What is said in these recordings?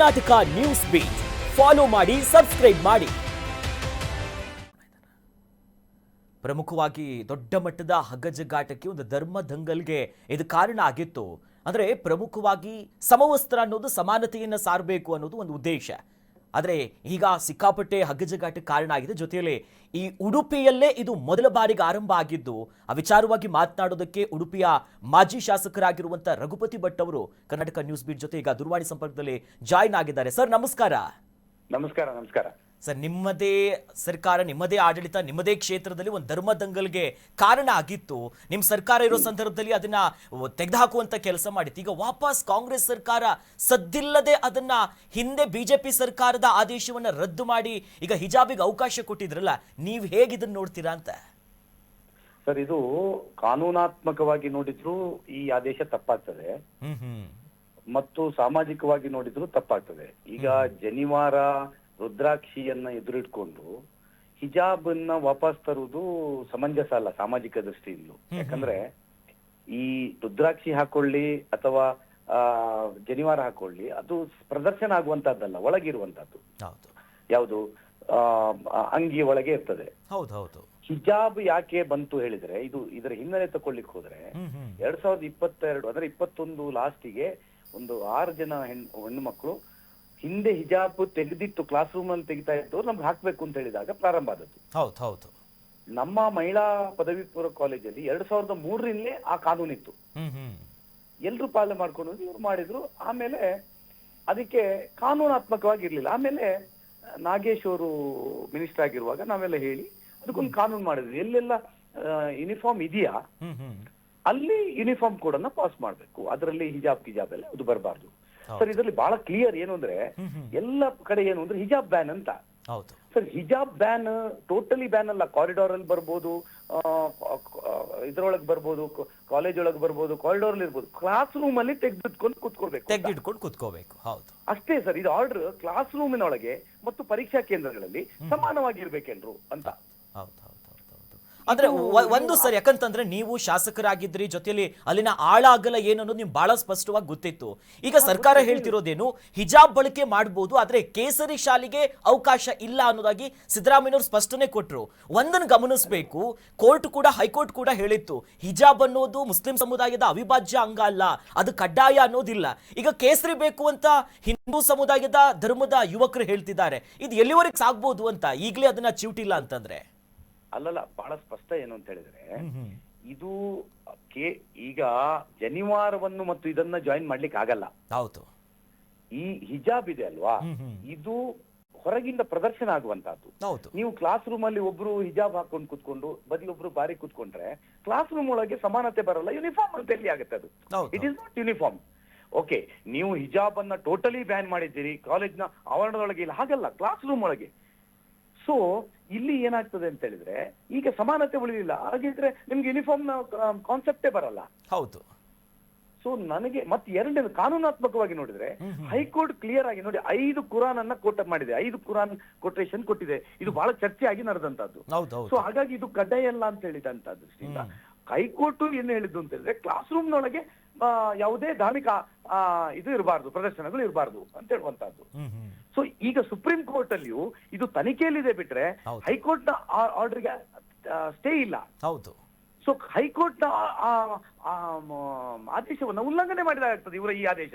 Karnataka news beat follow ಮಾಡಿ, subscribe ಮಾಡಿ. ಪ್ರಮುಖವಾಗಿ ದೊಡ್ಡ ಮಟ್ಟದ ಹಗ್ಗಜಗ್ಗಾಟಕ್ಕೆ, ಒಂದು ಧರ್ಮ ದಂಗಲ್ಗೆ ಇದು ಕಾರಣ ಆಗಿತ್ತು. ಅಂದರೆ ಪ್ರಮುಖವಾಗಿ ಸಮವಸ್ತ್ರ ಅನ್ನೋದು ಸಮಾನತೆಯನ್ನು ಸಾರಬೇಕು ಅನ್ನೋದು ಒಂದು ಉದ್ದೇಶ. ಆದರೆ ಈಗ ಸಿಕ್ಕಾಪಟ್ಟೆ ಹಗ್ಗಜಗ್ಗಾಟಕ್ಕೆ ಕಾರಣ ಆಗಿದೆ. ಜೊತೆಯಲ್ಲಿ ಈ ಉಡುಪಿಯಲ್ಲೇ ಇದು ಮೊದಲ ಬಾರಿಗೆ ಆರಂಭ ಆಗಿದ್ದು. ಆ ವಿಚಾರವಾಗಿ ಮಾತನಾಡೋದಕ್ಕೆ ಉಡುಪಿಯ ಮಾಜಿ ಶಾಸಕರಾಗಿರುವಂಥ ರಘುಪತಿ ಭಟ್ ಅವರು ಕರ್ನಾಟಕ ನ್ಯೂಸ್ ಬೀಟ್ ಜೊತೆ ಈಗ ದೂರವಾಣಿ ಸಂಪರ್ಕದಲ್ಲಿ ಜಾಯಿನ್ ಆಗಿದ್ದಾರೆ. ಸರ್ ನಮಸ್ಕಾರ. ನಮಸ್ಕಾರ. ನಮಸ್ಕಾರ ಸರ್, ನಿಮ್ಮದೇ ಸರ್ಕಾರ, ನಿಮ್ಮದೇ ಆಡಳಿತ, ನಿಮ್ಮದೇ ಕ್ಷೇತ್ರದಲ್ಲಿ ಒಂದು ಧರ್ಮ ದಂಗಲ್ಗೆ ಕಾರಣ ಆಗಿತ್ತು. ನಿಮ್ಮ ಸರ್ಕಾರ ಇರೋ ಸಂದರ್ಭದಲ್ಲಿ ಅದನ್ನ ತೆಗೆದುಹಾಕುವಂತ ಕೆಲಸ ಮಾಡಿತ್ತು. ಈಗ ವಾಪಸ್ ಕಾಂಗ್ರೆಸ್ ಸರ್ಕಾರ ಸದ್ದಿಲ್ಲದೆ ಅದನ್ನ ಹಿಂದೆ ಬಿಜೆಪಿ ಸರ್ಕಾರದ ಆದೇಶವನ್ನ ರದ್ದು ಮಾಡಿ ಈಗ ಹಿಜಾಬಿಗೆ ಅವಕಾಶ ಕೊಟ್ಟಿದ್ರಲ್ಲ, ನೀವು ಹೇಗೆ ಇದನ್ನ ನೋಡ್ತೀರಾ ಅಂತ? ಸರ್, ಇದು ಕಾನೂನಾತ್ಮಕವಾಗಿ ನೋಡಿದ್ರು ಈ ಆದೇಶ ತಪ್ಪಾಗ್ತದೆ ಮತ್ತು ಸಾಮಾಜಿಕವಾಗಿ ನೋಡಿದ್ರು ತಪ್ಪಾಗ್ತದೆ. ಈಗ ಜನಿವಾರ ರುದ್ರಾಕ್ಷಿಯನ್ನ ಎದುರಿಟ್ಕೊಂಡು ಹಿಜಾಬ್ ಅನ್ನ ವಾಪಸ್ ತರುವುದು ಸಮಂಜಸ ಅಲ್ಲ ಸಾಮಾಜಿಕ ದೃಷ್ಟಿಯಿಂದ. ಯಾಕಂದ್ರೆ ಈ ರುದ್ರಾಕ್ಷಿ ಹಾಕೊಳ್ಳಿ ಅಥವಾ ಜನಿವಾರ ಹಾಕೊಳ್ಳಿ, ಅದು ಪ್ರದರ್ಶನ ಆಗುವಂತದ್ದಲ್ಲ, ಒಳಗಿರುವಂತದ್ದು. ಯಾವುದು ಅಂಗಿ ಒಳಗೆ ಇರ್ತದೆ. ಹಿಜಾಬ್ ಯಾಕೆ ಬಂತು ಹೇಳಿದ್ರೆ, ಇದರ ಹಿನ್ನೆಲೆ ತಕೊಳ್ಳಿಕ್ ಹೋದ್ರೆ 2022 ಅಂದ್ರೆ 21 ಲಾಸ್ಟಿಗೆ ಒಂದು 6 ಜನ ಹೆಣ್ಣು ಮಕ್ಕಳು ಹಿಂದೆ ಹಿಜಾಬ್ ತೆಗೆದಿತ್ತು, ಕ್ಲಾಸ್ ರೂಮ್ ಅಲ್ಲಿ ತೆಗಿತಾ ಇತ್ತು, ನಮ್ಗೆ ಹಾಕ್ಬೇಕು ಅಂತ ಹೇಳಿದಾಗ ಪ್ರಾರಂಭ ಆದದ್ದು. ನಮ್ಮ ಮಹಿಳಾ ಪದವಿ ಪೂರ್ವ ಕಾಲೇಜಲ್ಲಿ 2003ರಿಂದಲೇ ಆ ಕಾನೂನಿತ್ತು. ಎಲ್ರು ಪಾಲನೆ ಮಾಡ್ಕೊಂಡು ಇವ್ರು ಮಾಡಿದ್ರು. ಆಮೇಲೆ ಅದಕ್ಕೆ ಕಾನೂನಾತ್ಮಕವಾಗಿ ಇರ್ಲಿಲ್ಲ. ಆಮೇಲೆ ನಾಗೇಶ್ ಅವರು ಮಿನಿಸ್ಟರ್ ಆಗಿರುವಾಗ ನಾವೆಲ್ಲ ಹೇಳಿ ಅದಕ್ಕೊಂದು ಕಾನೂನು ಮಾಡಿದ್ವಿ. ಎಲ್ಲೆಲ್ಲ ಯೂನಿಫಾರ್ಮ್ ಇದೆಯಾ ಅಲ್ಲಿ ಯೂನಿಫಾರ್ಮ್ ಕೋಡ್ ಅನ್ನ ಪಾಸ್ ಮಾಡ್ಬೇಕು. ಅದರಲ್ಲಿ ಹಿಜಾಬ್ ಎಲ್ಲ ಅದು ಬರಬಾರ್ದು. ಸರ್, ಇದರಲ್ಲಿ ಬಹಳ ಕ್ಲಿಯರ್ ಏನು ಅಂದ್ರೆ, ಎಲ್ಲ ಕಡೆ ಏನು ಅಂದ್ರೆ ಹಿಜಾಬ್ ಬ್ಯಾನ್ ಅಂತ. ಸರ್, ಹಿಜಾಬ್ ಬ್ಯಾನ್ ಟೋಟಲಿ ಬ್ಯಾನ್ ಅಲ್ಲ. ಕಾರಿಡಾರ್ ಅಲ್ಲಿ ಬರ್ಬೋದು, ಇದ್ರೊಳಗೆ ಬರ್ಬೋದು, ಕಾಲೇಜ್ ಒಳಗೆ ಬರ್ಬೋದು, ಕಾರಿಡಾರ್ ಅಲ್ಲಿ ಇರ್ಬೋದು. ಕ್ಲಾಸ್ ರೂಮ್ ಅಲ್ಲಿ ತೆಗೆದಿಟ್ಕೊಂಡು ಕೂತ್ಕೋಬೇಕು. ಅಷ್ಟೇ ಸರ್, ಇದು ಆರ್ಡರ್ ಕ್ಲಾಸ್ ರೂಮಿನ ಒಳಗೆ ಮತ್ತು ಪರೀಕ್ಷಾ ಕೇಂದ್ರಗಳಲ್ಲಿ ಸಮಾನವಾಗಿರ್ಬೇಕೆಲ್ರು ಅಂತ. ಅಂದ್ರೆ ಒಂದು ಸರ್, ಯಾಕಂತಂದ್ರೆ ನೀವು ಶಾಸಕರಾಗಿದ್ರಿ, ಜೊತೆಯಲ್ಲಿ ಅಲ್ಲಿನ ಆಳ ಅಗಲ ಏನು ಅನ್ನೋದು ನಿಮ್ಗೆ ಬಹಳ ಸ್ಪಷ್ಟವಾಗಿ ಗೊತ್ತಿತ್ತು. ಈಗ ಸರ್ಕಾರ ಹೇಳ್ತಿರೋದೇನು, ಹಿಜಾಬ್ ಬಳಕೆ ಮಾಡಬಹುದು, ಆದ್ರೆ ಕೇಸರಿ ಶಾಲೆಗೆ ಅವಕಾಶ ಇಲ್ಲ ಅನ್ನೋದಾಗಿ ಸಿದ್ದರಾಮಯ್ಯನವರು ಸ್ಪಷ್ಟನೆ ಕೊಟ್ಟರು. ಒಂದನ್ನು ಗಮನಿಸಬೇಕು, ಹೈಕೋರ್ಟ್ ಕೂಡ ಹೇಳಿತ್ತು, ಹಿಜಾಬ್ ಅನ್ನೋದು ಮುಸ್ಲಿಂ ಸಮುದಾಯದ ಅವಿಭಾಜ್ಯ ಅಂಗ ಅಲ್ಲ, ಅದು ಕಡ್ಡಾಯ ಅನ್ನೋದಿಲ್ಲ. ಈಗ ಕೇಸರಿ ಬೇಕು ಅಂತ ಹಿಂದೂ ಸಮುದಾಯದ ಧರ್ಮದ ಯುವಕರು ಹೇಳ್ತಿದ್ದಾರೆ. ಇದು ಎಲ್ಲಿವರೆಗೆ ಸಾಗ್ಬೋದು ಅಂತ, ಈಗಲೇ ಅದನ್ನ ಚಿವುಟಿಲ್ಲ ಅಂತಂದ್ರೆ? ಅಲ್ಲಲ್ಲ, ಬಹಳ ಸ್ಪಷ್ಟ ಏನು ಅಂತ ಹೇಳಿದ್ರೆ, ಇದು ಈಗ ಜನಿವಾರವನ್ನು ಮತ್ತು ಇದನ್ನ ಜಾಯಿನ್ ಮಾಡ್ಲಿಕ್ಕೆ ಆಗಲ್ಲ. ಈ ಹಿಜಾಬ್ ಇದೆ ಅಲ್ವಾ, ಇದು ಹೊರಗಿಂದ ಪ್ರದರ್ಶನ ಆಗುವಂತಹದ್ದು. ನೀವು ಕ್ಲಾಸ್ ರೂಮ್ ಅಲ್ಲಿ ಒಬ್ರು ಹಿಜಾಬ್ ಹಾಕೊಂಡು ಕುತ್ಕೊಂಡು ಬದಲೊಬ್ರು ಬಾರಿ ಕುತ್ಕೊಂಡ್ರೆ ಕ್ಲಾಸ್ ರೂಮ್ ಒಳಗೆ ಸಮಾನತೆ ಬರಲ್ಲ. ಯೂನಿಫಾರ್ಮ್ ಅಂತ ಎಲ್ಲಿ ಆಗುತ್ತೆ ಅದು? It is not uniform. Okay, ನೀವು ಹಿಜಾಬ್ ಅನ್ನ ಟೋಟಲಿ ಬ್ಯಾನ್ ಮಾಡಿದ್ದೀರಿ, ಕಾಲೇಜ್ನ ಆವರಣದೊಳಗೆ ಇಲ್ಲ, ಹಾಗಲ್ಲ, ಕ್ಲಾಸ್ ರೂಮ್ ಒಳಗೆ. ಸೊ ಇಲ್ಲಿ ಏನಾಗ್ತದೆ ಅಂತ ಹೇಳಿದ್ರೆ, ಈಗ ಸಮಾನತೆ ಉಳಿಲಿಲ್ಲ. ಹಾಗಿದ್ರೆ ನಿಮ್ಗೆ ಯೂನಿಫಾರ್ಮ್ ನ ಕಾನ್ಸೆಪ್ಟೇ ಬರಲ್ಲ. ಸೊ ನನಗೆ ಮತ್ತೆ ಎರಡನೇದು, ಕಾನೂನಾತ್ಮಕವಾಗಿ ನೋಡಿದ್ರೆ ಹೈಕೋರ್ಟ್ ಕ್ಲಿಯರ್ ಆಗಿ ನೋಡಿ 5 ಕುರಾನ್ ಅನ್ನ ಕೋಟ್ ಮಾಡಿದೆ, 5 ಕುರಾನ್ ಕೊಟೇಶನ್ ಕೊಟ್ಟಿದೆ. ಇದು ಬಹಳ ಚರ್ಚೆ ಆಗಿ ನಡೆದಂತದ್ದು. ಸೊ ಹಾಗಾಗಿ ಇದು ಕಡ್ಡಾಯ ಅಲ್ಲ ಅಂತ ಹೇಳಿದಂತ ದೃಷ್ಟಿಯಿಂದ ಹೈಕೋರ್ಟ್ ಏನು ಹೇಳಿದ್ದು ಅಂತ ಹೇಳಿದ್ರೆ, ಕ್ಲಾಸ್ ರೂಮ್ ನೊಳಗೆ ಯಾವುದೇ ಧಾರ್ಮಿಕ ಇದು ಇರಬಾರ್ದು, ಪ್ರದರ್ಶನಗಳು ಇರಬಾರ್ದು ಅಂತ ಹೇಳುವಂತಹದ್ದು. ಸೊ ಈಗ ಸುಪ್ರೀಂ ಕೋರ್ಟ್ ಅಲ್ಲಿಯೂ ಇದು ತನಿಖೆಯಲ್ಲಿದೆ ಬಿಟ್ರೆ ಹೈಕೋರ್ಟ್ ನ ಆರ್ಡರ್ಗೆ ಸ್ಟೇ ಇಲ್ಲ. ಸೊ ಹೈಕೋರ್ಟ್ ನ ಆದೇಶವನ್ನ ಉಲ್ಲಂಘನೆ ಮಾಡಿದಾಗ್ತದೆ ಇವರ ಈ ಆದೇಶ.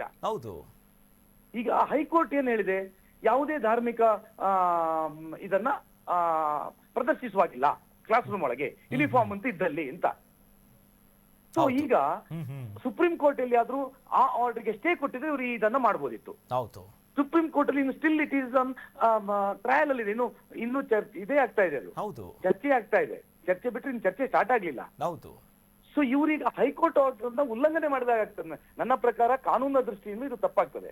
ಈಗ ಹೈಕೋರ್ಟ್ ಏನ್ ಹೇಳಿದೆ, ಯಾವುದೇ ಧಾರ್ಮಿಕ ಇದನ್ನ ಪ್ರದರ್ಶಿಸುವಾಗಿಲ್ಲ ಕ್ಲಾಸ್ ರೂಮ್ ಒಳಗೆ ಯೂನಿಫಾರ್ಮ್ ಅಂತ ಇದ್ದಲ್ಲಿ ಅಂತ. ಸೊ ಈಗ ಸುಪ್ರೀಂ ಕೋರ್ಟ್ ಅಲ್ಲಿ ಆದ್ರೂ ಆ ಆರ್ಡರ್ಗೆ ಸ್ಟೇ ಕೊಟ್ಟಿದ್ರೆ ಇವರು ಇದನ್ನ ಮಾಡಬಹುದಿತ್ತು. ಸುಪ್ರೀಂ ಕೋರ್ಟ್ ಅಲ್ಲಿ ಸ್ಟಿಲ್ ಇಟ್ ಈಸ್ ಟ್ರಯಲ್ ಅಲ್ಲಿ ಇದೆ, ಇನ್ನು ಇದೇ ಆಗ್ತಾ ಇದೆ, ಅದು ಚರ್ಚೆ ಆಗ್ತಾ ಇದೆ. ಚರ್ಚೆ ಬಿಟ್ಟರೆ ಇನ್ನು ಚರ್ಚೆ ಸ್ಟಾರ್ಟ್ ಆಗ್ಲಿಲ್ಲ. ಸೊ ಇವರೀಗ ಹೈಕೋರ್ಟ್ ಆರ್ಡರ್ ಉಲ್ಲಂಘನೆ ಮಾಡಿದಾಗ ಆಗ್ತದೆ. ನನ್ನ ಪ್ರಕಾರ ಕಾನೂನಿನ ದೃಷ್ಟಿಯಿಂದ ಇದು ತಪ್ಪಾಗ್ತದೆ.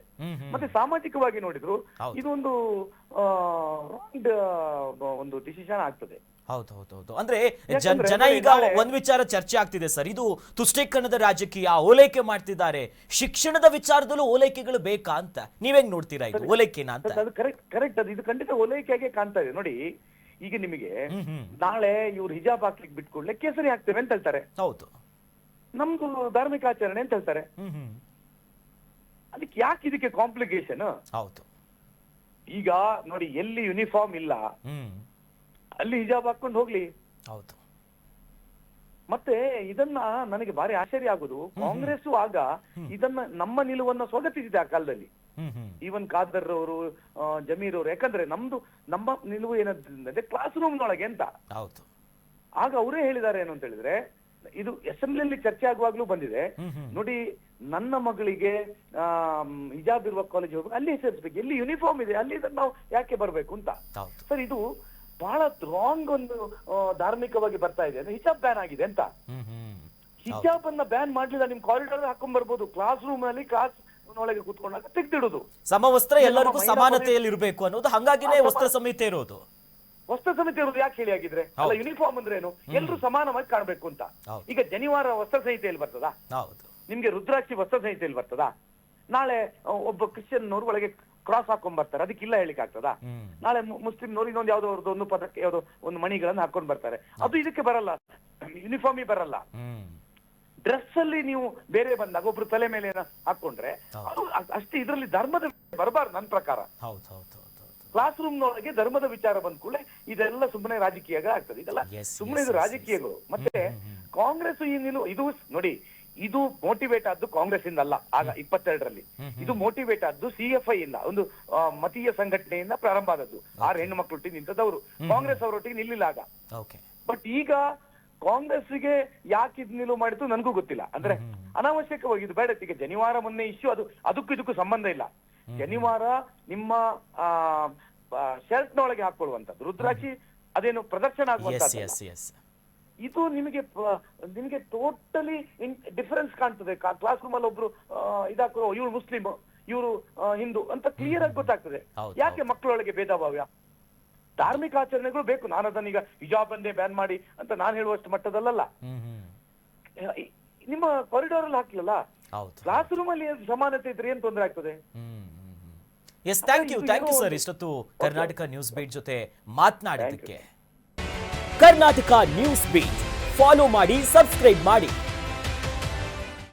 ಮತ್ತೆ ಸಾಮಾಜಿಕವಾಗಿ ನೋಡಿದ್ರು ಇದು ಒಂದು ಡಿಸಿಷನ್ ಆಗ್ತದೆ. ಅಂದ್ರೆ ಜನ ಈಗ ಒಂದ್ ವಿಚಾರ ಚರ್ಚೆ ಆಗ್ತಿದೆ ಸರ್, ಇದು ತುಷ್ಟೀಕರಣದ ರಾಜಕೀಯ, ಓಲೈಕೆ ಮಾಡ್ತಿದ್ದಾರೆ. ಶಿಕ್ಷಣದ ವಿಚಾರದಲ್ಲೂ ಓಲೈಕೆಗಳು ಬೇಕಾ ಅಂತ ನೀವ್ ಹೆಂಗ್ ನೋಡ್ತೀರಾ? ಇದು ಓಲೈಕೆನಾ ಅಂತ? ಕರೆಕ್ಟ್, ಅದು ಇದು ಖಂಡಿತ ಓಲೈಕೆಯಾಗೆ ಕಾಣ್ತಾ ಇದೆ. ನೋಡಿ, ಈಗ ನಿಮಗೆ ನಾಳೆ ಇವ್ರು ಹಿಜಾಬ್ ಹಾಕ್ಲಿಕ್ಕೆ ಬಿಟ್ಕೊಡ್ಲೆ ಕೇಸರಿ ಹಾಕ್ತೇವೆ ಅಂತ ಹೇಳ್ತಾರೆ. ನಮ್ದು ಧಾರ್ಮಿಕ ಆಚರಣೆ ಅಂತ ಹೇಳ್ತಾರೆ. ಅದಕ್ಕೆ ಯಾಕೆ ಇದಕ್ಕೆ ಕಾಂಪ್ಲಿಕೇಶನ್? ಹೌದು. ಈಗ ನೋಡಿ, ಎಲ್ಲಿ ಯೂನಿಫಾರ್ಮ್ ಇಲ್ಲ ಅಲ್ಲಿ ಹಿಜಾಬ್ ಹಾಕೊಂಡು ಹೋಗ್ಲಿ. ಹೌದು. ಮತ್ತೆ ಇದನ್ನ ನನಗೆ ಭಾರಿ ಆಶ್ಚರ್ಯ ಆಗುದು, ಕಾಂಗ್ರೆಸ್ ಆಗ ಇದನ್ನ ನಮ್ಮ ನಿಲುವನ್ನ ಸ್ವಾಗತಿಸಿದೆ ಆ ಕಾಲದಲ್ಲಿ. ಈವನ್ ಖಾದರ್ ಅವರು, ಜಮೀರ್ ಅವರು. ಯಾಕಂದ್ರೆ ನಮ್ಮ ನಿಲುವು ಏನಂದ್ರೆ ಕ್ಲಾಸ್ ರೂಮ್ ನೊಳಗೆ ಅಂತ. ಹೌದು. ಆಗ ಅವರೇ ಹೇಳಿದ್ದಾರೆ ಏನು ಅಂತ ಹೇಳಿದ್ರೆ, ಇದು ಅಸೆಂಬ್ಲಿಯಲ್ಲಿ ಚರ್ಚೆ ಆಗುವಾಗ್ಲೂ ಬಂದಿದೆ ನೋಡಿ, ನನ್ನ ಮಗಳಿಗೆ ಹಿಜಾಬ್ ಇರುವ ಕಾಲೇಜ್ ಹೋಗ್ಬೇಕು, ಅಲ್ಲಿ ಸೇರಿಸ್ಬೇಕು. ಎಲ್ಲಿ ಯೂನಿಫಾರ್ಮ್ ಇದೆ ಅಲ್ಲಿ ನಾವು ಯಾಕೆ ಬರ್ಬೇಕು ಅಂತ. ಸರ್, ಇದು ಬಹಳ ರಾಂಗ್ ಒಂದು ಧಾರ್ಮಿಕವಾಗಿ ಬರ್ತಾ ಇದೆ. ಹಿಜಾಬ್ ಬ್ಯಾನ್ ಆಗಿದೆ ಅಂತ. ಹಿಜಾಬ್ ಅನ್ನ ಬ್ಯಾನ್ ಮಾಡ್ಲಿಲ್ಲ, ನಿಮ್ ಕಾರಿಡಾರ್ ಹಾಕೊಂಡ್ ಬರ್ಬೋದು. ಕ್ಲಾಸ್ ರೂಮ್ ಅಲ್ಲಿ ಕ್ಲಾಸ್ ಒಳಗೆ ಕೂತ್ಕೊಂಡಾಗ ತೆಗ್ದಿಡುದು. ಸಮವಸ್ತ್ರ ಎಲ್ಲರಿಗೂ ಸಮಾನತೆಯಲ್ಲಿ ಇರಬೇಕು ಅನ್ನೋದು, ಹಂಗಾಗಿನೇ ವಸ್ತ್ರ ಸಂಹಿತೆ ಇರೋದು. ವಸ್ತ್ರ ಸಂಹಿತೆ ಇರೋದು ಯಾಕೆ ಹೇಳಿ ಆಗಿದ್ರೆ? ಅಲ್ಲ, ಯೂನಿಫಾರ್ಮ್ ಅಂದ್ರೆ ಏನು? ಎಲ್ರು ಸಮಾನವಾಗಿ ಕಾಣ್ಬೇಕು ಅಂತ. ಈಗ ಜನಿವಾರ ವಸ್ತ್ರ ಸಂಹಿತೆಯಲ್ಲಿ ಬರ್ತದಾ? ನಿಮ್ಗೆ ರುದ್ರಾಕ್ಷಿ ವಸ್ತ್ರ ಸಂಹಿತೆಯಲ್ಲಿ ಬರ್ತದಾ? ನಾಳೆ ಒಬ್ಬ ಕ್ರಿಶ್ಚಿಯನ್ ನವರು ಒಳಗೆ ಕ್ರಾಸ್ ಹಾಕೊಂಡ್ ಬರ್ತಾರೆ, ಅದಕ್ಕಿಲ್ಲ ಹೇಳಿಕ್ ಆಗ್ತದಾ? ನಾಳೆ ಮುಸ್ಲಿಂ ನವರು ಇನ್ನೊಂದು ಯಾವ್ದೋ ಅವ್ರದ್ದು ಒಂದು ಪದಕ್ಕೆ ಯಾವ್ದೋ ಒಂದು ಮಣಿಗಳನ್ನ ಹಾಕೊಂಡ್ ಬರ್ತಾರೆ, ಅದು ಇದಕ್ಕೆ ಬರಲ್ಲ, ಯೂನಿಫಾರ್ಮ್ ಬರಲ್ಲ. ಡ್ರೆಸ್ ಅಲ್ಲಿ ನೀವು ಬೇರೆ ಬಂದಾಗ ಒಬ್ರು ತಲೆ ಮೇಲೆ ಹಾಕೊಂಡ್ರೆ ಅದು ಅಷ್ಟೇ. ಇದರಲ್ಲಿ ಧರ್ಮದ ಬರಬಾರ್ದು ನನ್ನ ಪ್ರಕಾರ. ಕ್ಲಾಸ್ ರೂಮ್ ನೊಳಗೆ ಧರ್ಮದ ವಿಚಾರ ಬಂದ ಕೂಡಲೇ ಇದೆಲ್ಲ ಸುಮ್ಮನೆ ರಾಜಕೀಯಗಳು ಆಗ್ತದೆ. ಇದೆಲ್ಲ ಸುಮ್ಮನೆ ಇದು ರಾಜಕೀಯಗಳು. ಮತ್ತೆ ಕಾಂಗ್ರೆಸ್ ಈ ನಿಲುವು ಇದು ನೋಡಿ, ಇದು ಮೋಟಿವೇಟ್ ಆದ್ದು ಕಾಂಗ್ರೆಸ್ ಇಂದ ಅಲ್ಲ. ಆಗ 22ರಲ್ಲಿ ಇದು ಮೋಟಿವೇಟ್ ಆದ್ದು CFI ಇಂದ, ಒಂದು ಮತೀಯ ಸಂಘಟನೆಯಿಂದ ಪ್ರಾರಂಭ ಆದದ್ದು. 6 ಹೆಣ್ಣು ಮಕ್ಕಳೊಟ್ಟಿಗೆ ನಿಂತದವರು, ಕಾಂಗ್ರೆಸ್ ಅವರೊಟ್ಟಿಗೆ ನಿಲ್ಲಿಲ್ಲ ಆಗ. ಬಟ್ ಈಗ ಕಾಂಗ್ರೆಸ್ಗೆ ಯಾಕೆ ಇದು ನಿಲುವು ಮಾಡಿದ್ದು ನನಗೂ ಗೊತ್ತಿಲ್ಲ. ಅಂದ್ರೆ ಅನಾವಶ್ಯಕವಾಗಿ ಇದು ಬೇಡ. ಈಗ ಜನಿವಾರ ಮೊನ್ನೆ ಇಶ್ಯೂ, ಅದಕ್ಕೂ ಇದಕ್ಕೂ ಸಂಬಂಧ ಇಲ್ಲ. ಜನಿವಾರ ನಿಮ್ಮ ಶರ್ಟ್ ನೊಳಗೆ ಹಾಕೊಳ್ಳುವಂತದ್ದು, ರುದ್ರಾಕ್ಷಿ ಅದೇನು ಪ್ರದರ್ಶನ ಆಗುವಂತದ್ದು. ಇದು ನಿಮಗೆ ಟೋಟಲಿ ಡಿಫರೆನ್ಸ್ ಕಾಣ್ತದೆ. ಕ್ಲಾಸ್ ರೂಮ್ ಅಲ್ಲಿ ಒಬ್ರು ಇದಾಕೋ, ಇವ್ರು ಮುಸ್ಲಿಂ, ಇವರು ಹಿಂದೂ ಅಂತ ಕ್ಲಿಯರ್ ಆಗಿ ಗೊತ್ತಾಗ್ತದೆ. ಯಾಕೆ ಮಕ್ಕಳೊಳಗೆ ಭೇದ ಭಾವ? ಧಾರ್ಮಿಕ ಆಚರಣೆಗಳು ಬೇಕು. ನಾನು ಅದನ್ನೀಗ ಹಿಜಾಬ್ ಅಂದೇ ಬ್ಯಾನ್ ಮಾಡಿ ಅಂತ ನಾನು ಹೇಳುವಷ್ಟು ಮಟ್ಟದಲ್ಲ. ನಿಮ್ಮ ಕಾರಿಡಾರ್ ಅಲ್ಲಿ ಹಾಕ್ಲಿಲ್ಲ, ಕ್ಲಾಸ್ ರೂಮ್ ಅಲ್ಲಿ ಸಮಾನತೆ ಇದ್ರೆ ಏನ್ ತೊಂದರೆ ಆಗ್ತದೆ? Yes, thank you sir. ಇಷ್ಟೊತ್ತು ಕರ್ನಾಟಕ ನ್ಯೂಸ್ ಬೀಟ್ ಜೊತೆ ಮಾತನಾಡಿದ್ದಕ್ಕೆ. ಕರ್ನಾಟಕ ನ್ಯೂಸ್ ಬೀಟ್ ಫಾಲೋ ಮಾಡಿ, ಸಬ್ಸ್ಕ್ರೈಬ್ ಮಾಡಿ.